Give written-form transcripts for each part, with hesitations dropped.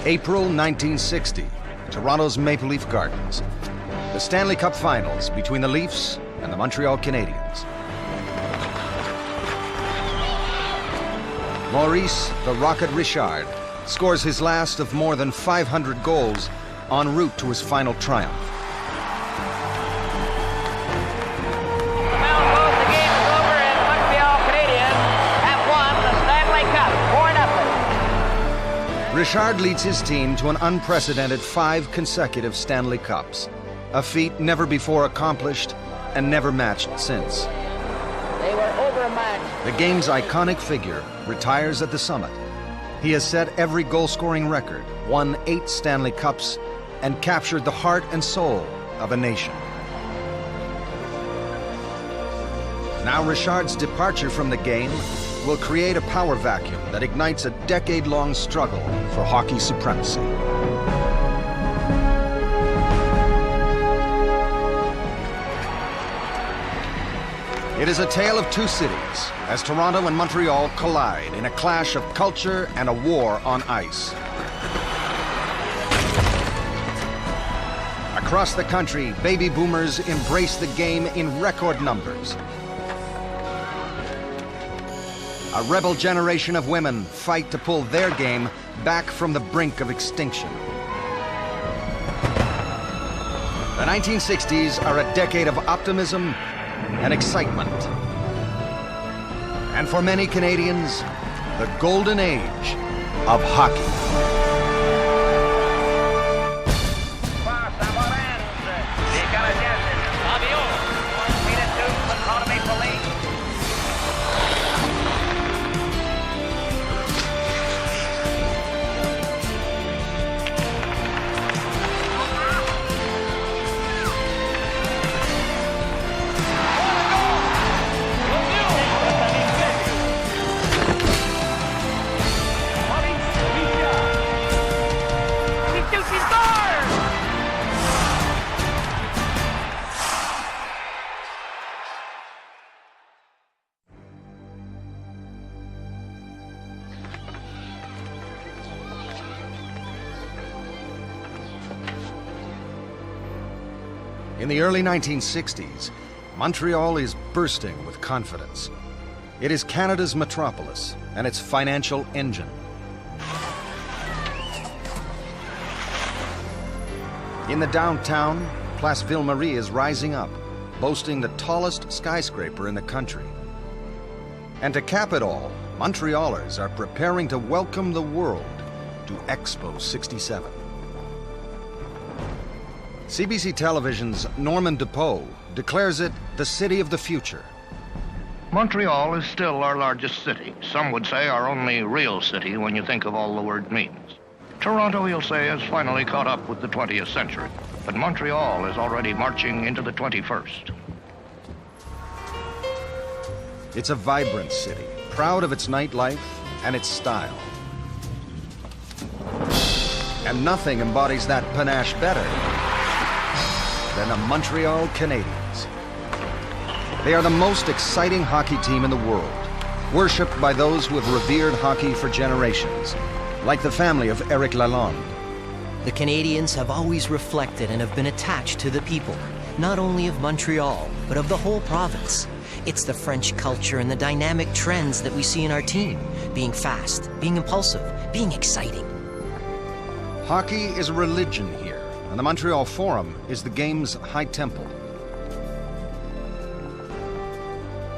April 1960, Toronto's Maple Leaf Gardens. The Stanley Cup Finals between the Leafs and the Montreal Canadiens. Maurice "the Rocket" Richard scores his last of more than 500 goals en route to his final triumph. The mound goes, the game is over, and the Montreal Canadiens have won the Stanley Cup 4-0. Richard leads his team to an unprecedented 5 consecutive Stanley Cups, a feat never before accomplished and never matched since. They were overmatched. The game's iconic figure retires at the summit. He has set every goal-scoring record, won 8 Stanley Cups, and captured the heart and soul of a nation. Now Richard's departure from the game will create a power vacuum that ignites a decade-long struggle for hockey supremacy. It is a tale of 2 cities as Toronto and Montreal collide in a clash of culture and a war on ice. Across the country, baby boomers embrace the game in record numbers. A rebel generation of women fight to pull their game back from the brink of extinction. The 1960s are a decade of optimism and excitement. And for many Canadians, the golden age of hockey. In the early 1960s, Montreal is bursting with confidence. It is Canada's metropolis and its financial engine. In the downtown, Place Ville-Marie is rising up, boasting the tallest skyscraper in the country. And to cap it all, Montrealers are preparing to welcome the world to Expo 67. CBC Television's Norman DePoe declares it the city of the future. Montreal is still our largest city. Some would say our only real city when you think of all the word means. Toronto, he'll say, has finally caught up with the 20th century, but Montreal is already marching into the 21st. It's a vibrant city, proud of its nightlife and its style. And nothing embodies that panache better than the Montreal Canadiens. They are the most exciting hockey team in the world, worshipped by those who have revered hockey for generations, like the family of Eric Lalonde. The Canadiens have always reflected and have been attached to the people, not only of Montreal, but of the whole province. It's the French culture and the dynamic trends that we see in our team, being fast, being impulsive, being exciting. Hockey is a religion here, and the Montreal Forum is the game's high temple.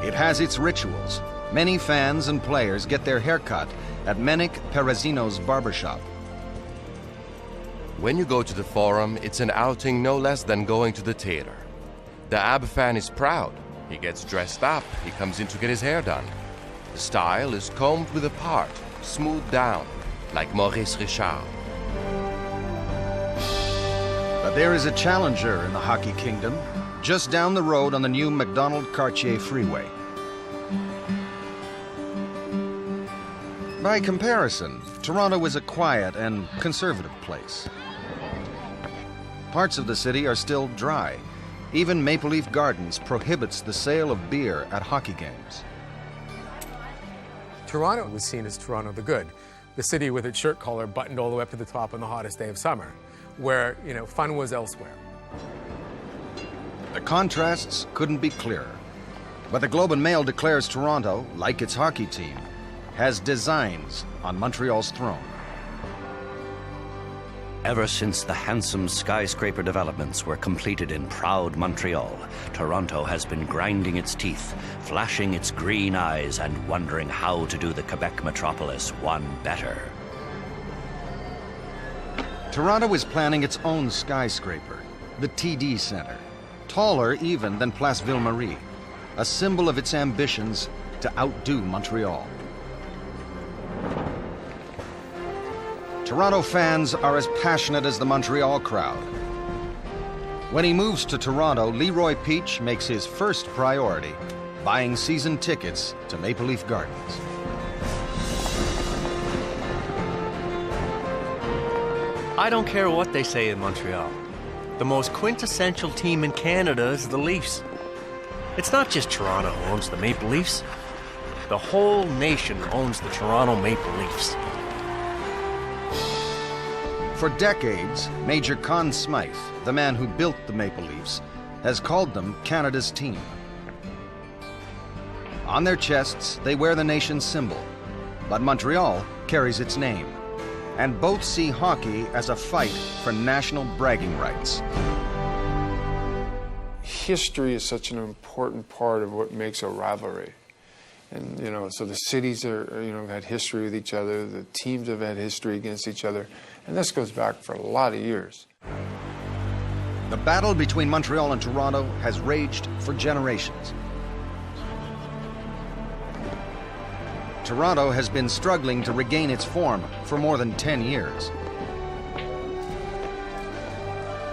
It has its rituals. Many fans and players get their haircut at Menik Perazino's barbershop. When you go to the Forum, it's an outing no less than going to the theater. The AB fan is proud. He gets dressed up. He comes in to get his hair done. The style is combed with a part, smoothed down, like Maurice Richard. But there is a challenger in the hockey kingdom, just down the road on the new McDonald-Cartier freeway. By comparison, Toronto is a quiet and conservative place. Parts of the city are still dry. Even Maple Leaf Gardens prohibits the sale of beer at hockey games. Toronto was seen as Toronto the Good, the city with its shirt collar buttoned all the way up to the top on the hottest day of summer, where, fun was elsewhere. The contrasts couldn't be clearer. But the Globe and Mail declares Toronto, like its hockey team, has designs on Montreal's throne. Ever since the handsome skyscraper developments were completed in proud Montreal, Toronto has been grinding its teeth, flashing its green eyes, and wondering how to do the Quebec metropolis one better. Toronto is planning its own skyscraper, the TD Centre, taller even than Place Ville-Marie, a symbol of its ambitions to outdo Montreal. Toronto fans are as passionate as the Montreal crowd. When he moves to Toronto, Leroy Peach makes his first priority buying season tickets to Maple Leaf Gardens. I don't care what they say in Montreal. The most quintessential team in Canada is the Leafs. It's not just Toronto who owns the Maple Leafs. The whole nation owns the Toronto Maple Leafs. For decades, Major Conn Smythe, the man who built the Maple Leafs, has called them Canada's team. On their chests, they wear the nation's symbol, but Montreal carries its name, and both see hockey as a fight for national bragging rights. History is such an important part of what makes a rivalry. And, so the cities have had history with each other, the teams have had history against each other, and this goes back for a lot of years. The battle between Montreal and Toronto has raged for generations. Toronto has been struggling to regain its form for more than 10 years.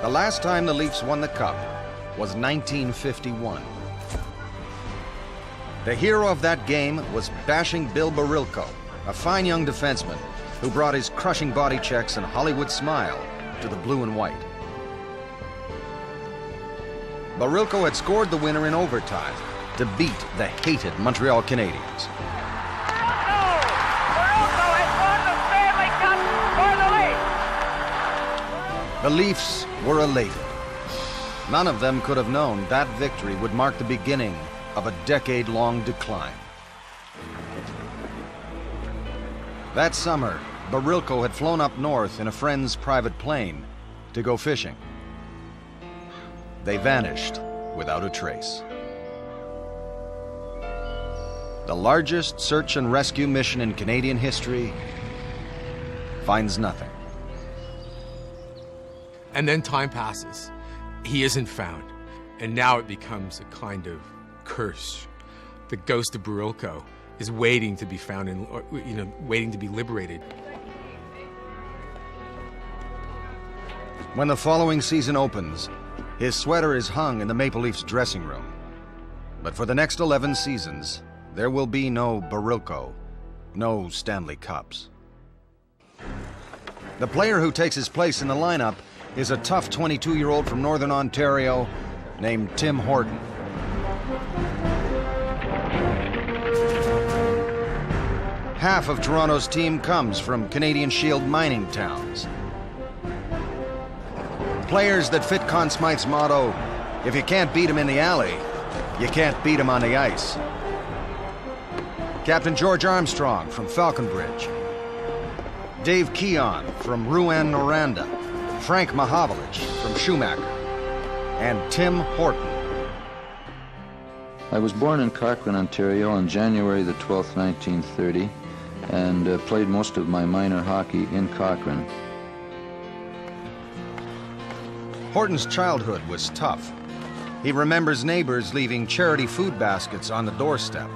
The last time the Leafs won the Cup was 1951. The hero of that game was bashing Bill Barilko, a fine young defenseman who brought his crushing body checks and Hollywood smile to the blue and white. Barilko had scored the winner in overtime to beat the hated Montreal Canadiens. Barilko has won the Stanley Cup for the Leafs. The Leafs were elated. None of them could have known that victory would mark the beginning of a decade-long decline. That summer, Barilko had flown up north in a friend's private plane to go fishing. They vanished without a trace. The largest search and rescue mission in Canadian history finds nothing. And then time passes. He isn't found. And now it becomes a kind of curse. The ghost of Barilko is waiting to be found and, waiting to be liberated. When the following season opens, his sweater is hung in the Maple Leafs dressing room. But for the next 11 seasons, there will be no Barilko, no Stanley Cups. The player who takes his place in the lineup is a tough 22-year-old from Northern Ontario named Tim Horton. Half of Toronto's team comes from Canadian Shield mining towns. Players that fit Conn Smythe's motto, if you can't beat him in the alley, you can't beat him on the ice. Captain George Armstrong from Falconbridge. Dave Keon from Rouyn-Noranda. Frank Mahavlich from Schumacher. And Tim Horton. I was born in Cochrane, Ontario on January the 12th, 1930, and played most of my minor hockey in Cochrane. Horton's childhood was tough. He remembers neighbors leaving charity food baskets on the doorstep.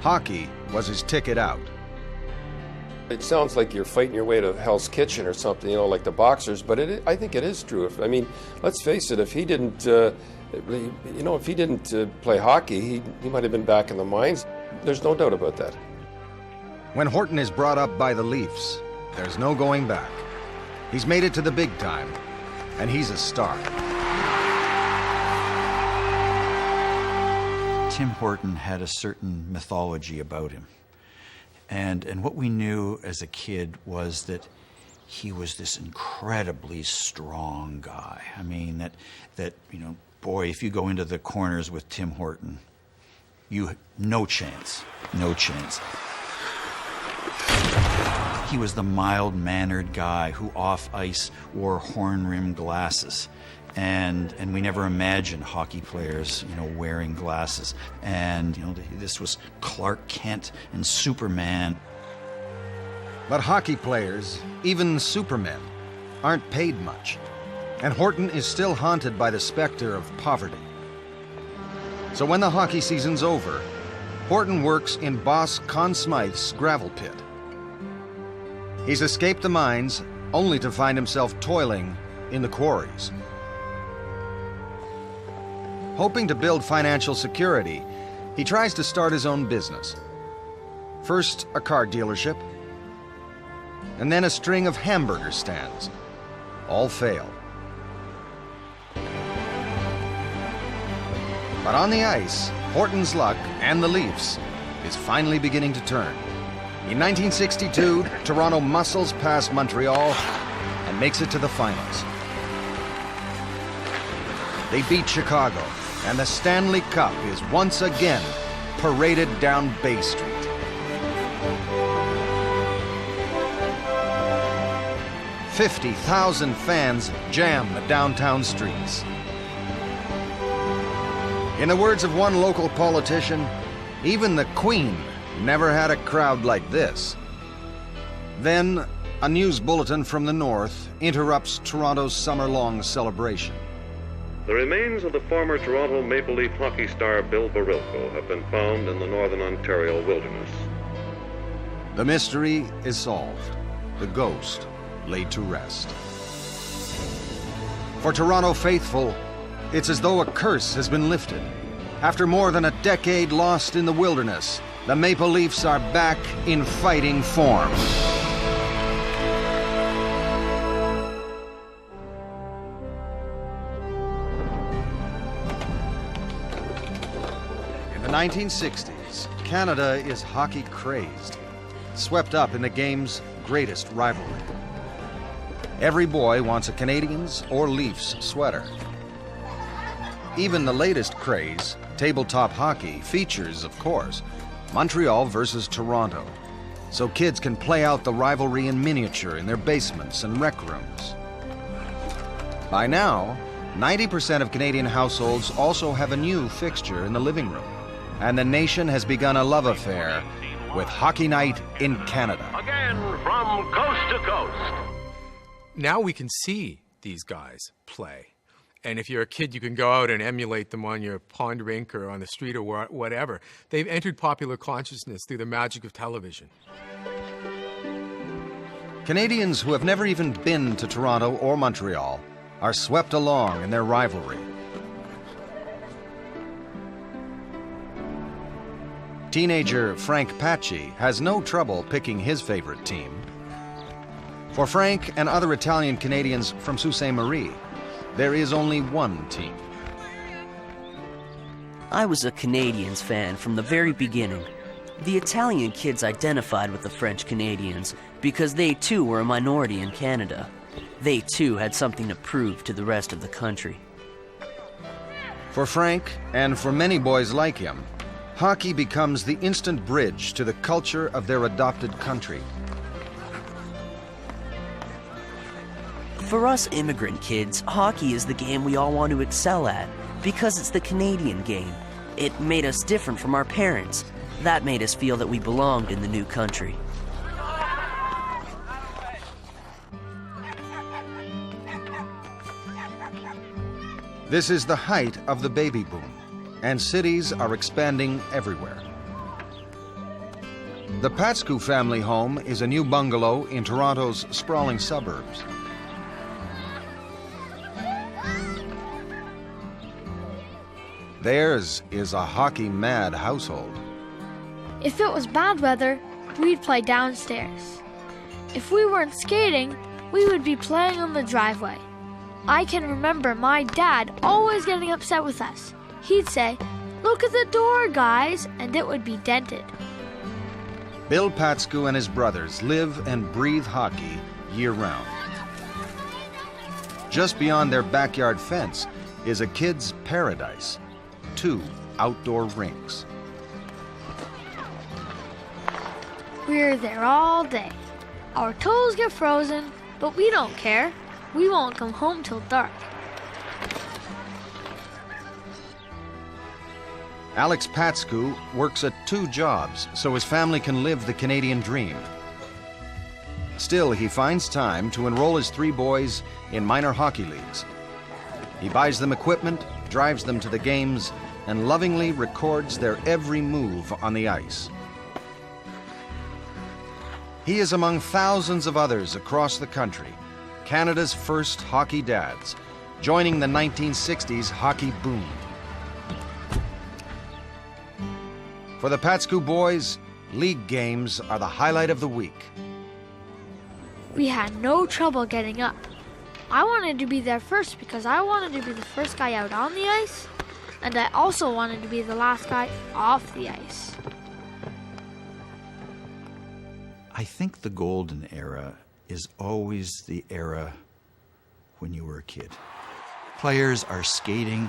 Hockey was his ticket out. It sounds like you're fighting your way to Hell's Kitchen or something, like the boxers, but I think it is true. Let's face it, if he didn't, play hockey, he might have been back in the mines. There's no doubt about that. When Horton is brought up by the Leafs, there's no going back. He's made it to the big time, and he's a star. Tim Horton had a certain mythology about him. And what we knew as a kid was that he was this incredibly strong guy. I mean, that you know, boy, if you go into the corners with Tim Horton, no chance. He was the mild-mannered guy who off ice wore horn-rimmed glasses. And we never imagined hockey players, you know, wearing glasses. And, you know, this was Clark Kent and Superman. But hockey players, even supermen, aren't paid much. And Horton is still haunted by the specter of poverty. So when the hockey season's over, Horton works in boss Conn Smythe's gravel pit. He's escaped the mines only to find himself toiling in the quarries. Hoping to build financial security, he tries to start his own business. First, a car dealership, and then a string of hamburger stands. All fail. But on the ice, Horton's luck and the Leafs is finally beginning to turn. In 1962, Toronto muscles past Montreal and makes it to the finals. They beat Chicago, and the Stanley Cup is once again paraded down Bay Street. "50,000 fans jam the downtown streets. In the words of one local politician, even the Queen never had a crowd like this. Then, a news bulletin from the north interrupts Toronto's summer-long celebration. The remains of the former Toronto Maple Leaf hockey star Bill Barilko have been found in the northern Ontario wilderness. The mystery is solved. The ghost laid to rest. For Toronto faithful, it's as though a curse has been lifted. After more than a decade lost in the wilderness, the Maple Leafs are back in fighting form. In the 1960s, Canada is hockey crazed, swept up in the game's greatest rivalry. Every boy wants a Canadiens or Leafs sweater. Even the latest craze, tabletop hockey, features, of course, Montreal versus Toronto, so kids can play out the rivalry in miniature in their basements and rec rooms. By now, 90% of Canadian households also have a new fixture in the living room, and the nation has begun a love affair with Hockey Night in Canada. Again, from coast to coast. Now we can see these guys play. And if you're a kid, you can go out and emulate them on your pond rink or on the street or whatever. They've entered popular consciousness through the magic of television. Canadians who have never even been to Toronto or Montreal are swept along in their rivalry. Teenager Frank Pacci has no trouble picking his favorite team. For Frank and other Italian Canadians from Sault Ste. Marie, there is only one team. I was a Canadiens fan from the very beginning. The Italian kids identified with the French Canadians because they too were a minority in Canada. They too had something to prove to the rest of the country. For Frank, and for many boys like him, hockey becomes the instant bridge to the culture of their adopted country. For us immigrant kids, hockey is the game we all want to excel at because it's the Canadian game. It made us different from our parents. That made us feel that we belonged in the new country. This is the height of the baby boom, and cities are expanding everywhere. The Patsku family home is a new bungalow in Toronto's sprawling suburbs. Theirs is a hockey-mad household. If it was bad weather, we'd play downstairs. If we weren't skating, we would be playing on the driveway. I can remember my dad always getting upset with us. He'd say, "Look at the door, guys," and it would be dented. Bill Patsku and his brothers live and breathe hockey year-round. Just beyond their backyard fence is a kid's paradise, 2 outdoor rinks. We're there all day. Our toes get frozen, but we don't care. We won't come home till dark. Alex Patsku works at 2 jobs so his family can live the Canadian dream. Still, he finds time to enroll his 3 boys in minor hockey leagues. He buys them equipment, drives them to the games, and lovingly records their every move on the ice. He is among thousands of others across the country, Canada's first hockey dads, joining the 1960s hockey boom. For the Patsku boys, league games are the highlight of the week. We had no trouble getting up. I wanted to be there first because I wanted to be the first guy out on the ice, and I also wanted to be the last guy off the ice. I think the golden era is always the era when you were a kid. Players are skating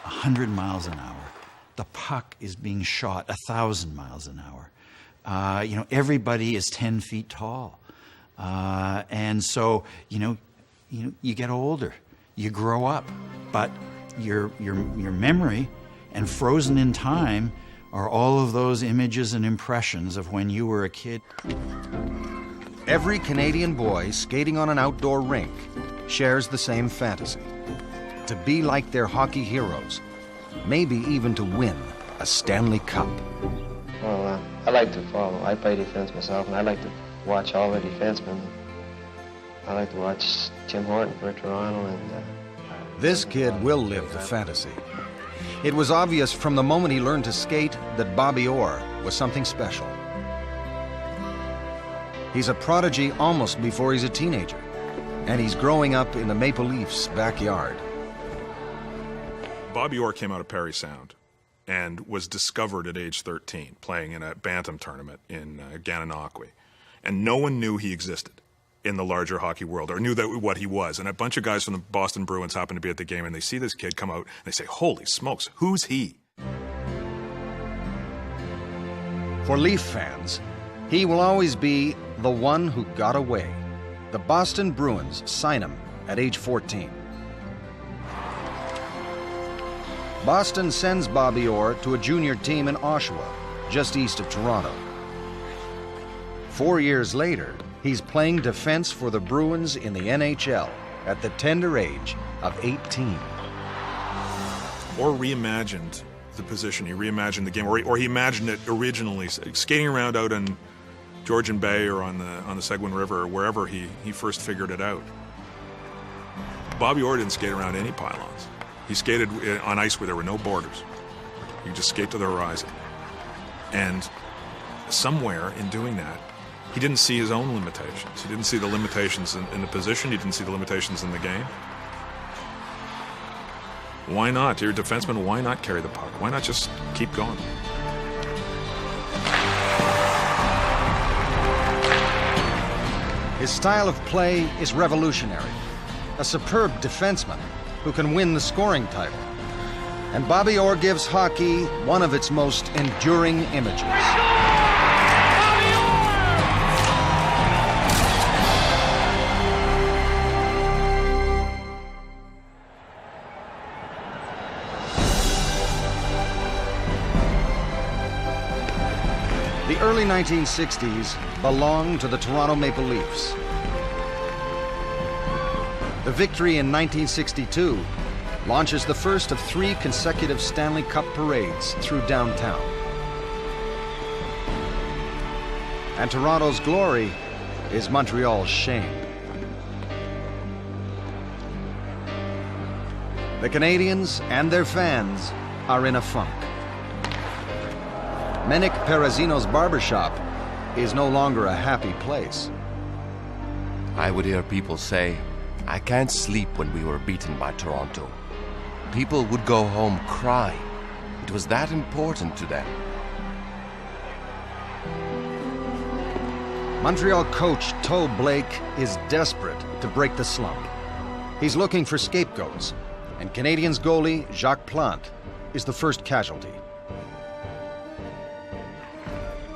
100 miles an hour. The puck is being shot 1,000 miles an hour. Everybody is 10 feet tall. And so, you get older, you grow up, but your memory and frozen in time are all of those images and impressions of when you were a kid. Every Canadian boy skating on an outdoor rink shares the same fantasy: to be like their hockey heroes, maybe even to win a Stanley Cup. Well, I like to follow. I play defense myself, and I like to watch all the defensemen. I like to watch Tim Horton for Toronto. And this kid will live the fantasy. It was obvious from the moment he learned to skate that Bobby Orr was something special. He's a prodigy almost before he's a teenager, and he's growing up in the Maple Leafs' backyard. Bobby Orr came out of Parry Sound and was discovered at age 13 playing in a bantam tournament in Gananoque. And no one knew he existed in the larger hockey world, or knew what he was. And a bunch of guys from the Boston Bruins happened to be at the game, and they see this kid come out, and they say, holy smokes, who's he? For Leaf fans, he will always be the one who got away. The Boston Bruins sign him at age 14. Boston sends Bobby Orr to a junior team in Oshawa, just east of Toronto. 4 years later, he's playing defense for the Bruins in the NHL at the tender age of 18. Orr reimagined the position, he reimagined the game, or he imagined it originally, skating around out in Georgian Bay or on the Seguin River or wherever he first figured it out. Bobby Orr didn't skate around any pylons. He skated on ice where there were no borders. You could just skate to the horizon. And somewhere in doing that, he didn't see his own limitations. He didn't see the limitations in the position. He didn't see the limitations in the game. Why not? You're a defenseman, why not carry the puck? Why not just keep going? His style of play is revolutionary. A superb defenseman who can win the scoring title. And Bobby Orr gives hockey one of its most enduring images. The early 1960s belonged to the Toronto Maple Leafs. The victory in 1962 launches the first of 3 consecutive Stanley Cup parades through downtown. And Toronto's glory is Montreal's shame. The Canadians and their fans are in a funk. Menik Perazino's barbershop is no longer a happy place. I would hear people say, I can't sleep when we were beaten by Toronto. People would go home crying. It was that important to them. Montreal coach Toe Blake is desperate to break the slump. He's looking for scapegoats, and Canadiens goalie Jacques Plante is the first casualty.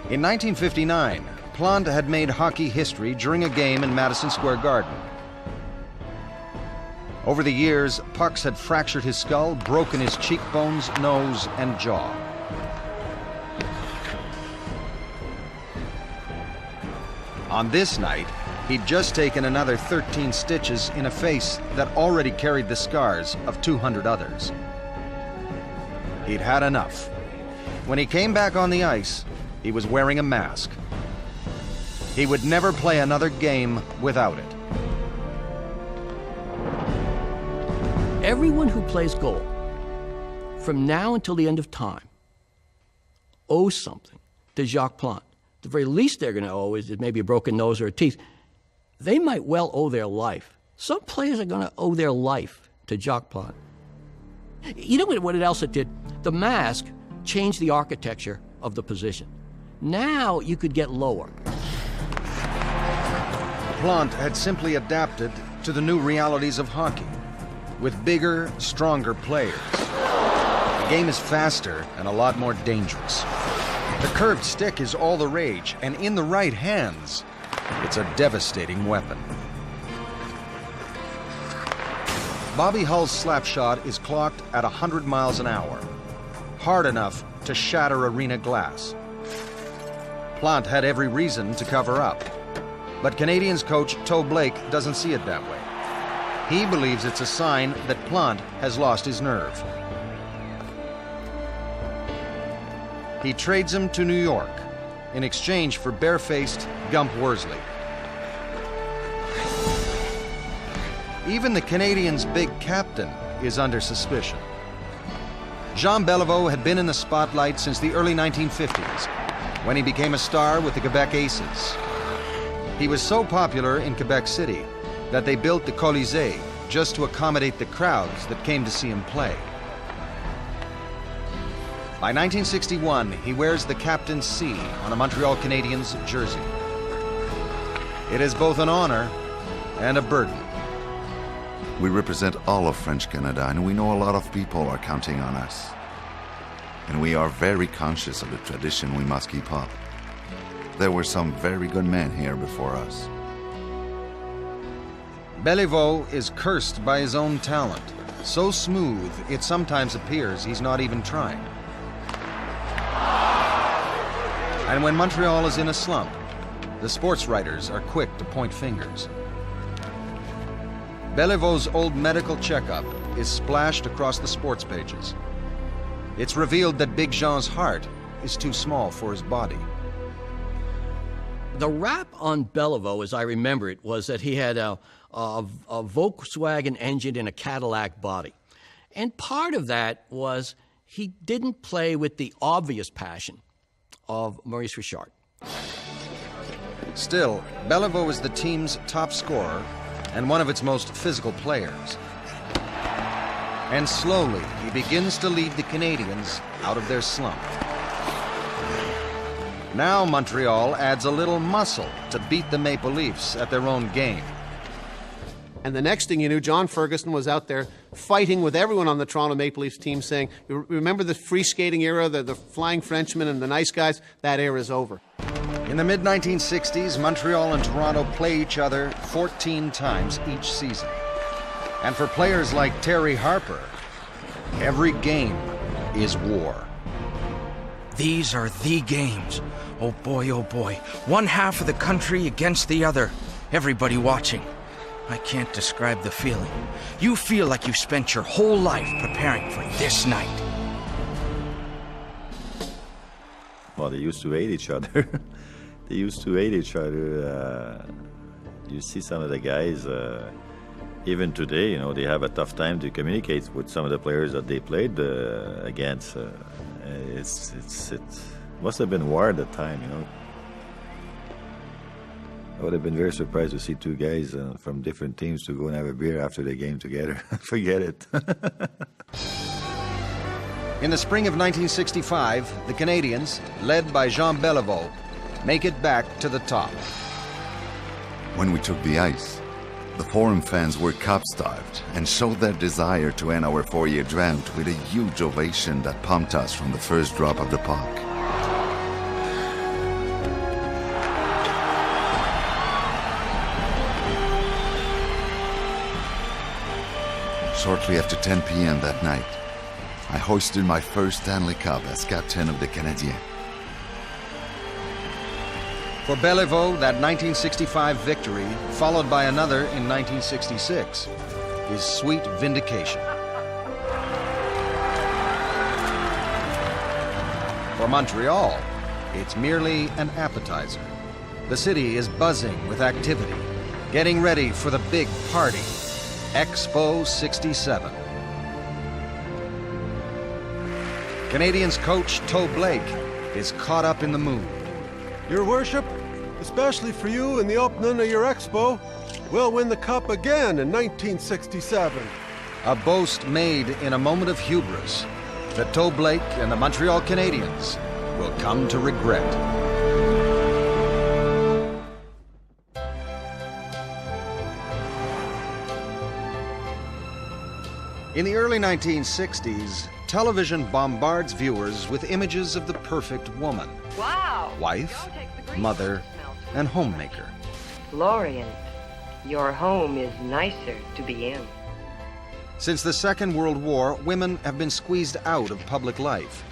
In 1959, Plante had made hockey history during a game in Madison Square Garden. Over the years, pucks had fractured his skull, broken his cheekbones, nose, and jaw. On this night, he'd just taken another 13 stitches in a face that already carried the scars of 200 others. He'd had enough. When he came back on the ice, he was wearing a mask. He would never play another game without it. Everyone who plays goal, from now until the end of time, owes something to Jacques Plante. The very least they're going to owe is maybe a broken nose or a teeth. They might well owe their life. Some players are going to owe their life to Jacques Plante. You know what else it did? The mask changed the architecture of the position. Now you could get lower. Plante had simply adapted to the new realities of hockey, with bigger, stronger players. The game is faster and a lot more dangerous. The curved stick is all the rage, and in the right hands, it's a devastating weapon. Bobby Hull's slap shot is clocked at 100 miles an hour, hard enough to shatter arena glass. Plante had every reason to cover up, but Canadiens coach Toe Blake doesn't see it that way. He believes it's a sign that Plante has lost his nerve. He trades him to New York in exchange for barefaced Gump Worsley. Even the Canadiens' big captain is under suspicion. Jean Beliveau had been in the spotlight since the early 1950s, when he became a star with the Quebec Aces. He was so popular in Quebec City that they built the Colisée just to accommodate the crowds that came to see him play. By 1961, he wears the captain's C on a Montreal Canadiens jersey. It is both an honor and a burden. We represent all of French Canada, and we know a lot of people are counting on us. And we are very conscious of the tradition we must keep up. There were some very good men here before us. Beliveau is cursed by his own talent, so smooth it sometimes appears he's not even trying. And when Montreal is in a slump, the sports writers are quick to point fingers. Belivau's old medical checkup is splashed across the sports pages. It's revealed that Big Jean's heart is too small for his body. The rap on Beliveau, as I remember it, was that he had a Volkswagen engine and a Cadillac body. And part of that was he didn't play with the obvious passion of Maurice Richard. Still, Beliveau is the team's top scorer and one of its most physical players. And slowly, he begins to lead the Canadiens out of their slump. Now Montreal adds a little muscle to beat the Maple Leafs at their own game. And the next thing you knew, John Ferguson was out there fighting with everyone on the Toronto Maple Leafs team, saying, remember the free skating era, the Flying Frenchmen and the nice guys? That era is over. In the mid-1960s, Montreal and Toronto play each other 14 times each season. And for players like Terry Harper, every game is war. These are the games. Oh boy, one half of the country against the other. Everybody watching. I can't describe the feeling. You feel like you've spent your whole life preparing for this night. Well, they used to hate each other. You see some of the guys, even today, you know, they have a tough time to communicate with some of the players that they played against. It must have been war at the time, you know. I would have been very surprised to see two guys from different teams to go and have a beer after the game together. Forget it. In the spring of 1965, the Canadiens, led by Jean Beliveau, make it back to the top. When we took the ice, the foreign fans were cup-starved and showed their desire to end our 4-year drought with a huge ovation that pumped us from the first drop of the puck. Shortly after 10 p.m. that night, I hoisted my first Stanley Cup as captain of the Canadiens. For Béliveau, that 1965 victory, followed by another in 1966, is sweet vindication. For Montreal, it's merely an appetizer. The city is buzzing with activity, getting ready for the big party, Expo 67. Canadiens coach Toe Blake is caught up in the mood. Your Worship, especially for you in the opening of your expo, we'll win the cup again in 1967. A boast made in a moment of hubris that Toe Blake and the Montreal Canadiens will come to regret. In the early 1960s, television bombards viewers with images of the perfect woman. Wow! Wife, mother, and homemaker. Florian, your home is nicer to be in. Since the Second World War, women have been squeezed out of public life,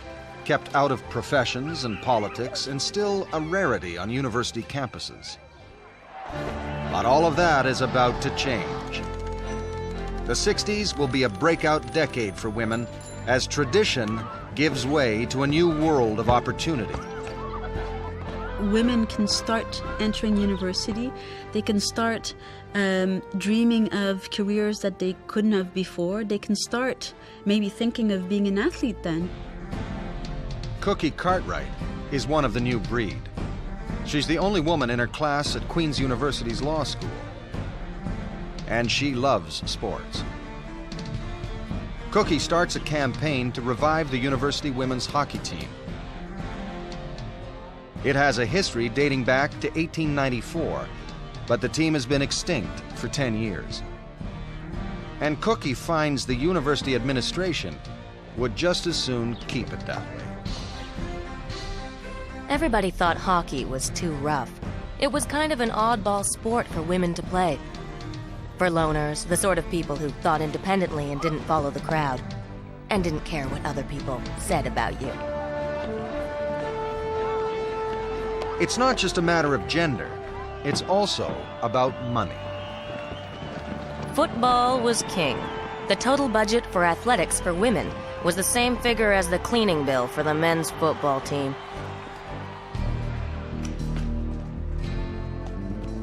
kept out of professions and politics, and still a rarity on university campuses. But all of that is about to change. The 60s will be a breakout decade for women as tradition gives way to a new world of opportunity. Women can start entering university. They can start dreaming of careers that they couldn't have before. They can start maybe thinking of being an athlete then. Cookie Cartwright is one of the new breed. She's the only woman in her class at Queen's University's law school. And she loves sports. Cookie starts a campaign to revive the university women's hockey team. It has a history dating back to 1894, but the team has been extinct for 10 years. And Cookie finds the university administration would just as soon keep it that way. Everybody thought hockey was too rough. It was kind of an oddball sport for women to play. For loners, the sort of people who thought independently and didn't follow the crowd, and didn't care what other people said about you. It's not just a matter of gender, it's also about money. Football was king. The total budget for athletics for women was the same figure as the cleaning bill for the men's football team.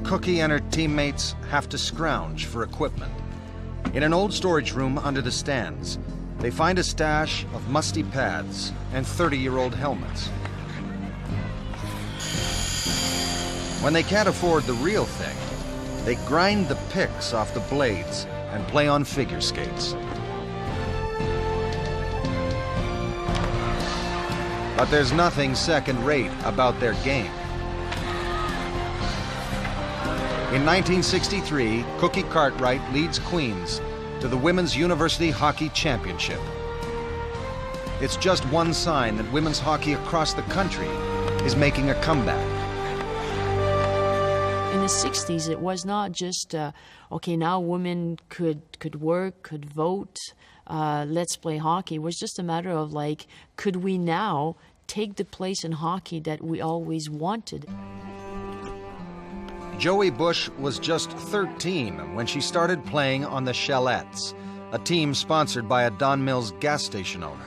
Cookie and her teammates have to scrounge for equipment. In an old storage room under the stands, they find a stash of musty pads and 30-year-old helmets. When they can't afford the real thing, they grind the picks off the blades and play on figure skates. But there's nothing second-rate about their game. In 1963, Cookie Cartwright leads Queens to the Women's University Hockey Championship. It's just one sign that women's hockey across the country is making a comeback. In the 60s, it was not just, okay, now women could work, could vote, let's play hockey. It was just a matter of, like, could we now take the place in hockey that we always wanted? Joey Bush was just 13 when she started playing on the Shellettes, a team sponsored by a Don Mills gas station owner.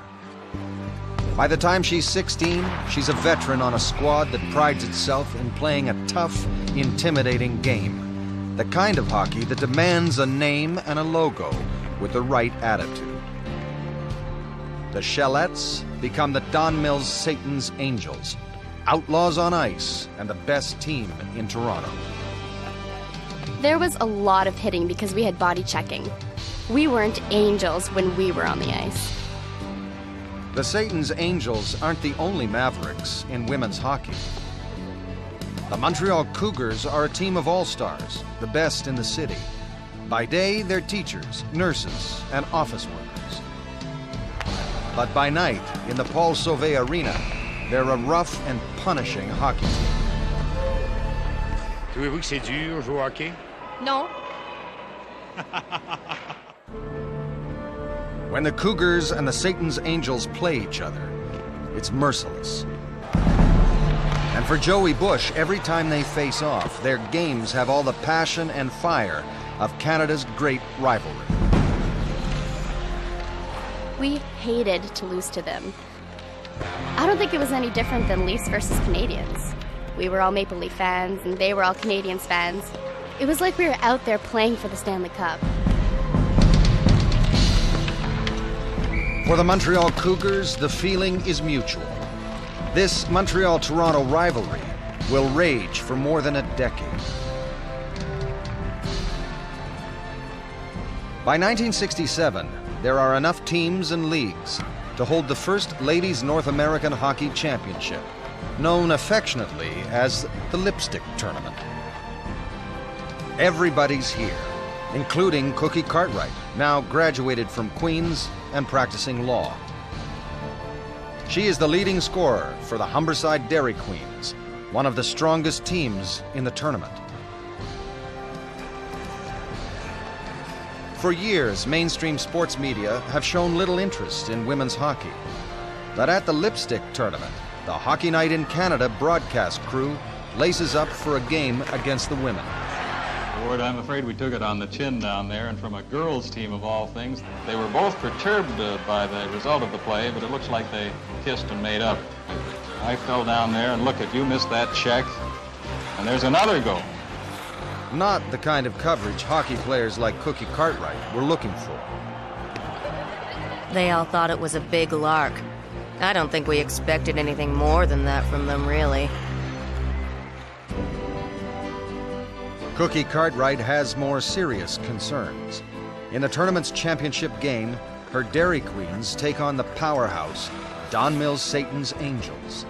By the time she's 16, she's a veteran on a squad that prides itself in playing a tough, intimidating game. The kind of hockey that demands a name and a logo with the right attitude. The Shellettes become the Don Mills Satan's Angels, outlaws on ice and the best team in Toronto. There was a lot of hitting because we had body checking. We weren't angels when we were on the ice. The Satan's Angels aren't the only Mavericks in women's hockey. The Montreal Cougars are a team of all-stars, the best in the city. By day, they're teachers, nurses, and office workers. But by night, in the Paul Sauvé Arena, they're a rough and punishing hockey team. Trouvez-vous que c'est dur jouer au hockey? Non. When the Cougars and the Satan's Angels play each other, it's merciless. And for Joey Bush, every time they face off, their games have all the passion and fire of Canada's great rivalry. We hated to lose to them. I don't think it was any different than Leafs versus Canadians. We were all Maple Leaf fans, and they were all Canadiens fans. It was like we were out there playing for the Stanley Cup. For the Montreal Cougars, the feeling is mutual. This Montreal-Toronto rivalry will rage for more than a decade. By 1967, there are enough teams and leagues to hold the first Ladies North American Hockey Championship, known affectionately as the Lipstick Tournament. Everybody's here, including Cookie Cartwright, now graduated from Queen's and practicing law. She is the leading scorer for the Humberside Dairy Queens, one of the strongest teams in the tournament. For years, mainstream sports media have shown little interest in women's hockey. But at the Lipstick Tournament, the Hockey Night in Canada broadcast crew laces up for a game against the women. Ward, I'm afraid we took it on the chin down there, and from a girls' team of all things, they were both perturbed by the result of the play, but it looks like they kissed and made up. I fell down there, and look at you, missed that check, and there's another goal. Not the kind of coverage hockey players like Cookie Cartwright were looking for. They all thought it was a big lark. I don't think we expected anything more than that from them, really. Cookie Cartwright has more serious concerns. In the tournament's championship game, her Dairy Queens take on the powerhouse, Don Mills Satan's Angels.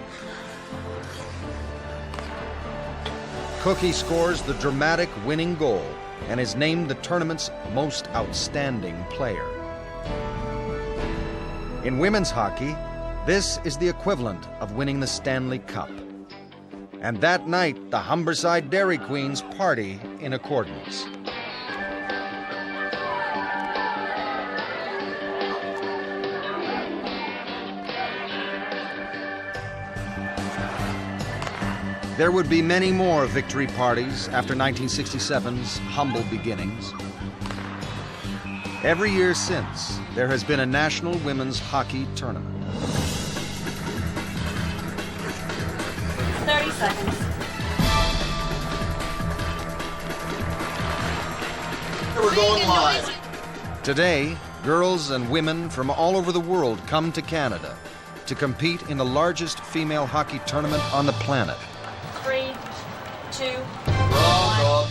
Cookie scores the dramatic winning goal and is named the tournament's most outstanding player. In women's hockey, this is the equivalent of winning the Stanley Cup. And that night, the Humberside Dairy Queens party in accordance. There would be many more victory parties after 1967's humble beginnings. Every year since, there has been a National Women's Hockey Tournament. 30 seconds. We're going live. Today, girls and women from all over the world come to Canada to compete in the largest female hockey tournament on the planet. 3, 2,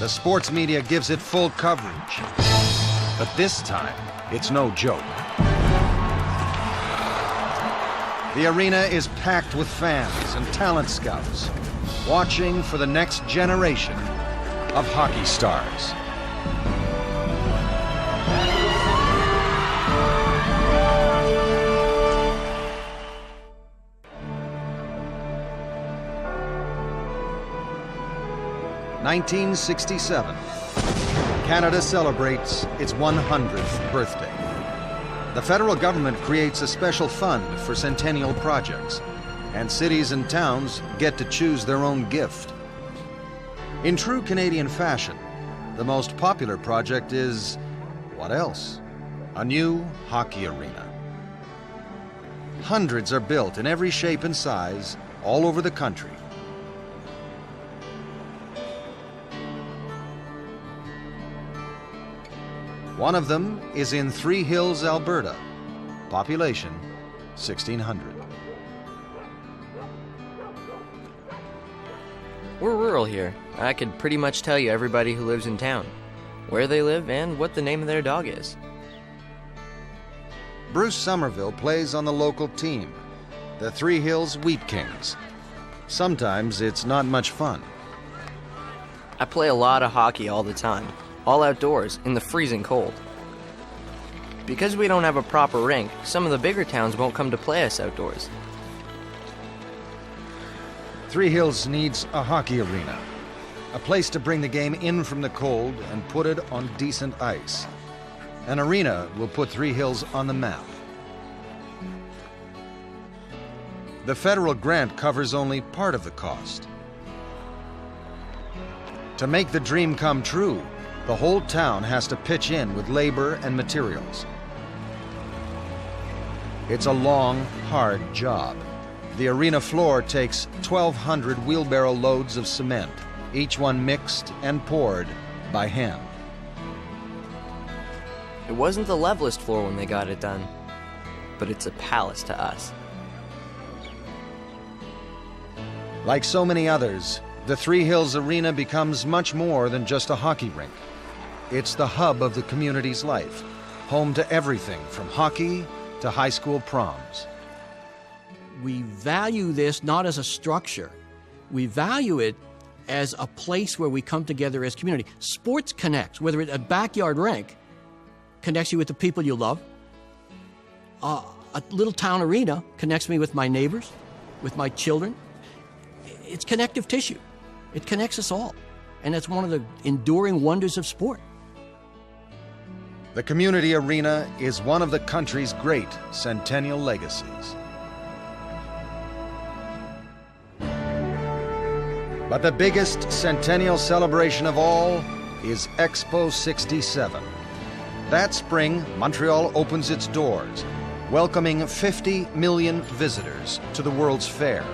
The sports media gives it full coverage. But this time, it's no joke. The arena is packed with fans and talent scouts, watching for the next generation of hockey stars. (1967). Canada celebrates its 100th birthday. The federal government creates a special fund for centennial projects, and cities and towns get to choose their own gift. In true Canadian fashion, the most popular project is, what else? A new hockey arena. Hundreds are built in every shape and size all over the country. One of them is in Three Hills, Alberta. Population, 1,600. We're rural here. I could pretty much tell you everybody who lives in town, where they live, and what the name of their dog is. Bruce Somerville plays on the local team, the Three Hills Wheat Kings. Sometimes it's not much fun. I play a lot of hockey all the time, all outdoors, in the freezing cold. Because we don't have a proper rink, some of the bigger towns won't come to play us outdoors. Three Hills needs a hockey arena, a place to bring the game in from the cold and put it on decent ice. An arena will put Three Hills on the map. The federal grant covers only part of the cost. To make the dream come true, the whole town has to pitch in with labor and materials. It's a long, hard job. The arena floor takes 1,200 wheelbarrow loads of cement, each one mixed and poured by hand. It wasn't the levelest floor when they got it done, but it's a palace to us. Like so many others, the Three Hills Arena becomes much more than just a hockey rink. It's the hub of the community's life, home to everything from hockey to high school proms. We value this not as a structure. We value it as a place where we come together as community. Sports connects, whether it's a backyard rink, connects you with the people you love. A little town arena connects me with my neighbors, with my children. It's connective tissue. It connects us all. And that's one of the enduring wonders of sport. The community arena is one of the country's great centennial legacies. But the biggest centennial celebration of all is Expo 67. That spring, Montreal opens its doors, welcoming 50 million visitors to the World's Fair.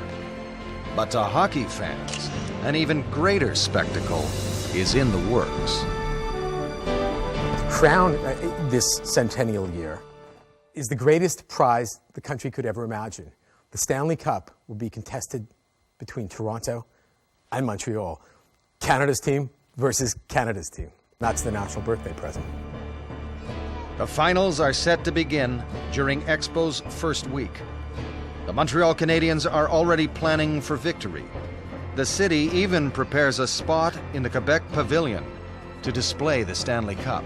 But to hockey fans, an even greater spectacle is in the works. Crowned this centennial year is the greatest prize the country could ever imagine. The Stanley Cup will be contested between Toronto and Montreal. Canada's team versus Canada's team. That's the national birthday present. The finals are set to begin during Expo's first week. The Montreal Canadiens are already planning for victory. The city even prepares a spot in the Quebec Pavilion to display the Stanley Cup.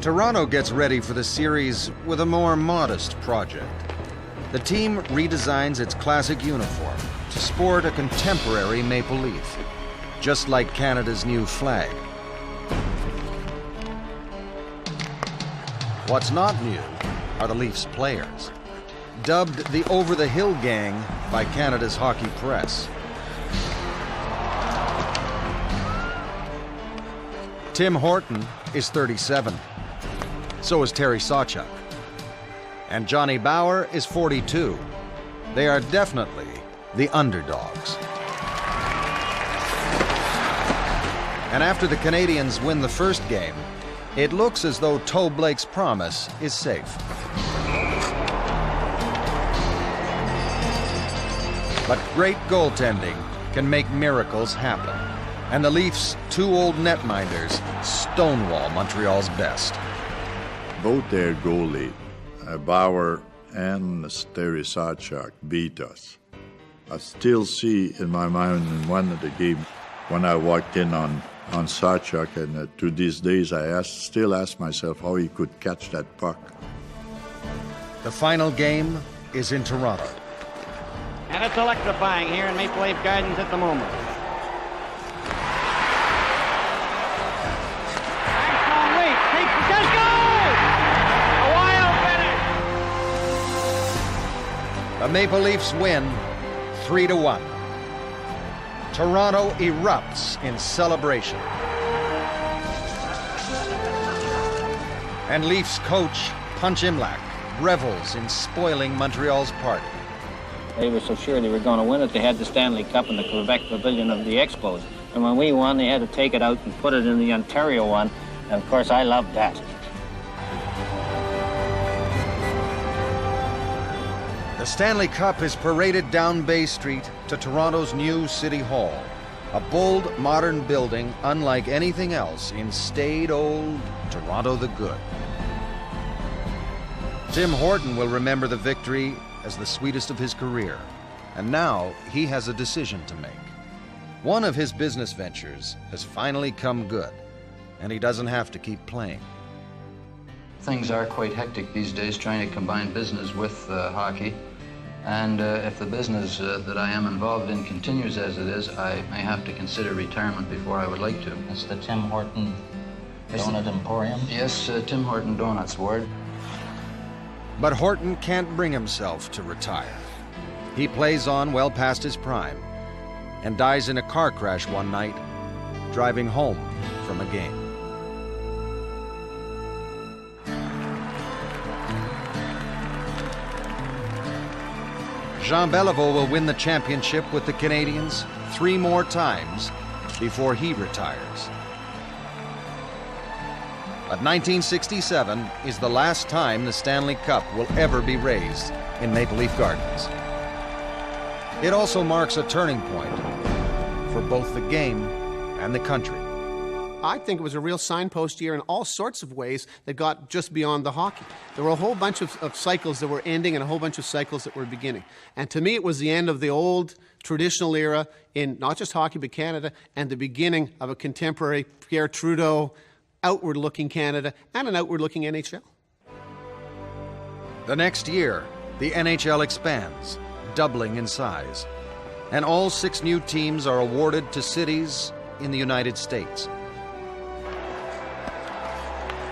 Toronto gets ready for the series with a more modest project. The team redesigns its classic uniform to sport a contemporary maple leaf, just like Canada's new flag. What's not new are the Leafs players, dubbed the Over-the-Hill Gang by Canada's hockey press. Tim Horton is 37. So is Terry Sawchuk. And Johnny Bower is 42. They are definitely the underdogs. And after the Canadiens win the first game, it looks as though Toe Blake's promise is safe. But great goaltending can make miracles happen. And the Leafs' two old netminders stonewall Montreal's best. Both their goalie, Bauer and Terry Sawchuk, beat us. I still see in my mind in one of the games when I walked in on Sawchuk, and to these days I still ask myself how he could catch that puck. The final game is in Toronto. And it's electrifying here in Maple Leaf Gardens at the moment. The Maple Leafs win 3-1. Toronto erupts in celebration. And Leafs coach Punch Imlach revels in spoiling Montreal's party. They were so sure they were going to win it, they had the Stanley Cup in the Quebec Pavilion of the Expos. And when we won, they had to take it out and put it in the Ontario one. And of course, I loved that. The Stanley Cup is paraded down Bay Street to Toronto's new City Hall, a bold, modern building unlike anything else in staid old Toronto the Good. Tim Horton will remember the victory as the sweetest of his career, and now he has a decision to make. One of his business ventures has finally come good, and he doesn't have to keep playing. Things are quite hectic these days trying to combine business with hockey. And if the business that I am involved in continues as it is, I may have to consider retirement before I would like to. It's the Tim Horton Donut Emporium? Yes, Tim Horton Donuts, Ward. But Horton can't bring himself to retire. He plays on well past his prime and dies in a car crash one night, driving home from a game. Jean Beliveau will win the championship with the Canadiens 3 more times before he retires. But 1967 is the last time the Stanley Cup will ever be raised in Maple Leaf Gardens. It also marks a turning point for both the game and the country. I think it was a real signpost year in all sorts of ways that got just beyond the hockey. There were a whole bunch of cycles that were ending and a whole bunch of cycles that were beginning. And to me, it was the end of the old traditional era in not just hockey but Canada, and the beginning of a contemporary Pierre Trudeau, outward-looking Canada and an outward-looking NHL. The next year, the NHL expands, doubling in size, and all 6 new teams are awarded to cities in the United States.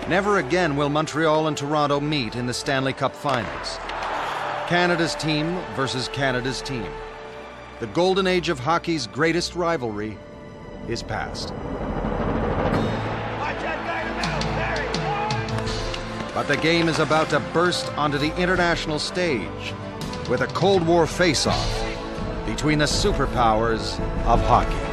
Never again will Montreal and Toronto meet in the Stanley Cup Finals. Canada's team versus Canada's team. The golden age of hockey's greatest rivalry is past. But the game is about to burst onto the international stage with a Cold War face-off between the superpowers of hockey.